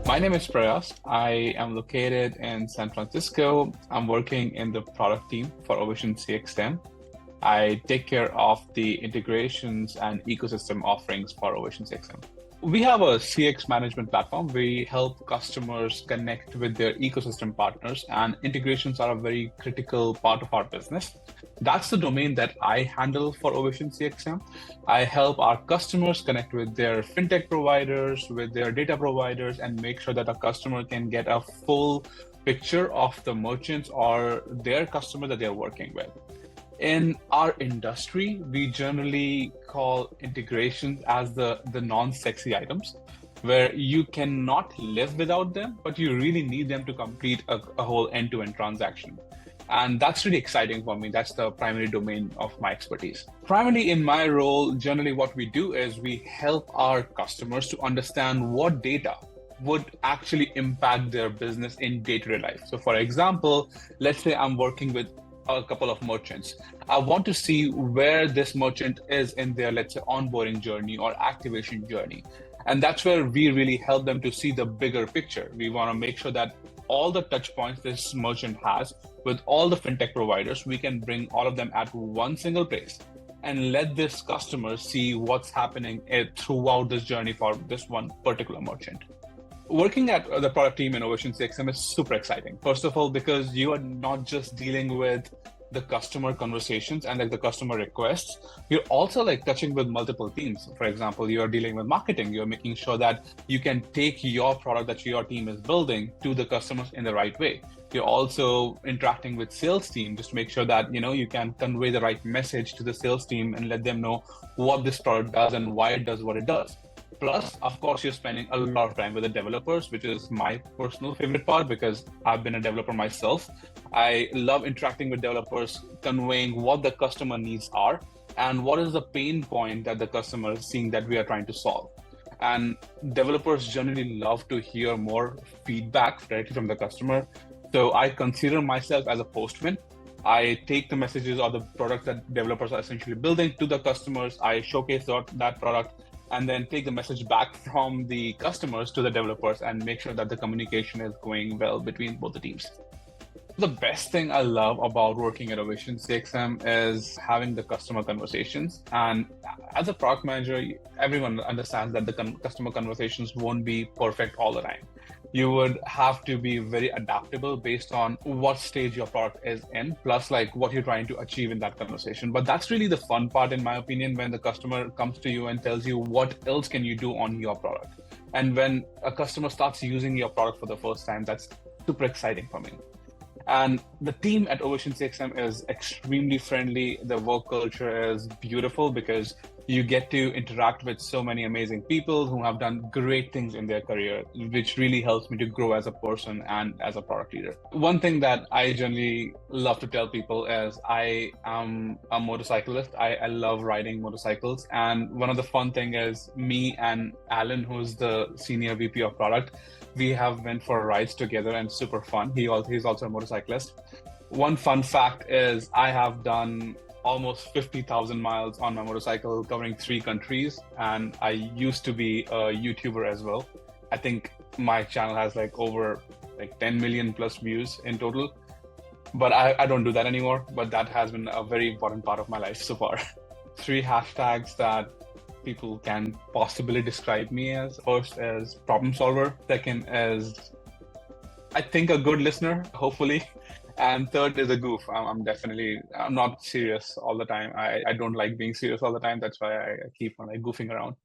My name is Prayas. I am located in San Francisco. I'm working in the product team for OvationCXM. I take care of the integrations and ecosystem offerings for OvationCXM. We have a CX management platform. We help customers connect with their ecosystem partners, and integrations are a very critical part of our business. That's the domain that I handle for OvationCXM. I help our customers connect with their fintech providers, with their data providers, and make sure that a customer can get a full picture of the merchants or their customer that they're working with. In our industry, we generally call integrations as the non-sexy items, where you cannot live without them, but you really need them to complete a whole end-to-end transaction. And that's really exciting for me. That's the primary domain of my expertise. Primarily in my role, generally what we do is we help our customers to understand what data would actually impact their business in day-to-day life. So for example, let's say I'm working with a couple of merchants. I want to see where this merchant is in their, let's say, onboarding journey or activation journey. And that's where we really help them to see the bigger picture. We want to make sure that all the touch points this merchant has with all the fintech providers, we can bring all of them at one single place and let this customer see what's happening throughout this journey for this one particular merchant. Working at the product team in OvationCXM is super exciting. First of all, because you are not just dealing with the customer conversations and the customer requests, you're also touching with multiple teams. For example, you're dealing with marketing. You're making sure that you can take your product that your team is building to the customers in the right way. You're also interacting with sales team just to make sure that you can convey the right message to the sales team and let them know what this product does and why it does what it does. Plus, of course, you're spending a lot of time with the developers, which is my personal favorite part because I've been a developer myself. I love interacting with developers, conveying what the customer needs are and what is the pain point that the customer is seeing that we are trying to solve. And developers generally love to hear more feedback directly from the customer. So I consider myself as a postman. I take the messages or the products that developers are essentially building to the customers. I showcase that product and then take the message back from the customers to the developers and make sure that the communication is going well between both the teams. The best thing I love about working at OvationCXM is having the customer conversations. And as a product manager, everyone understands that the customer conversations won't be perfect all the time. You would have to be very adaptable based on what stage your product is in, plus what you're trying to achieve in that conversation. But that's really the fun part, in my opinion, when the customer comes to you and tells you what else can you do on your product. And when a customer starts using your product for the first time, that's super exciting for me. And the team at OvationCXM is extremely friendly. The work culture is beautiful because you get to interact with so many amazing people who have done great things in their career, which really helps me to grow as a person and as a product leader. One thing that I generally love to tell people is I am a motorcyclist. I love riding motorcycles. And one of the fun thing is me and Alan, who's the senior VP of product, we have went for rides together and super fun. He's also a motorcyclist. One fun fact is I have done almost 50,000 miles on my motorcycle covering 3 countries. And I used to be a YouTuber as well. I think my channel has over 10 million plus views in total, but I don't do that anymore. But that has been a very important part of my life so far. 3 hashtags that people can possibly describe me as. First is problem solver. Second is, I think, a good listener, hopefully. And third is a goof. I'm not serious all the time. I don't like being serious all the time. That's why I keep on goofing around.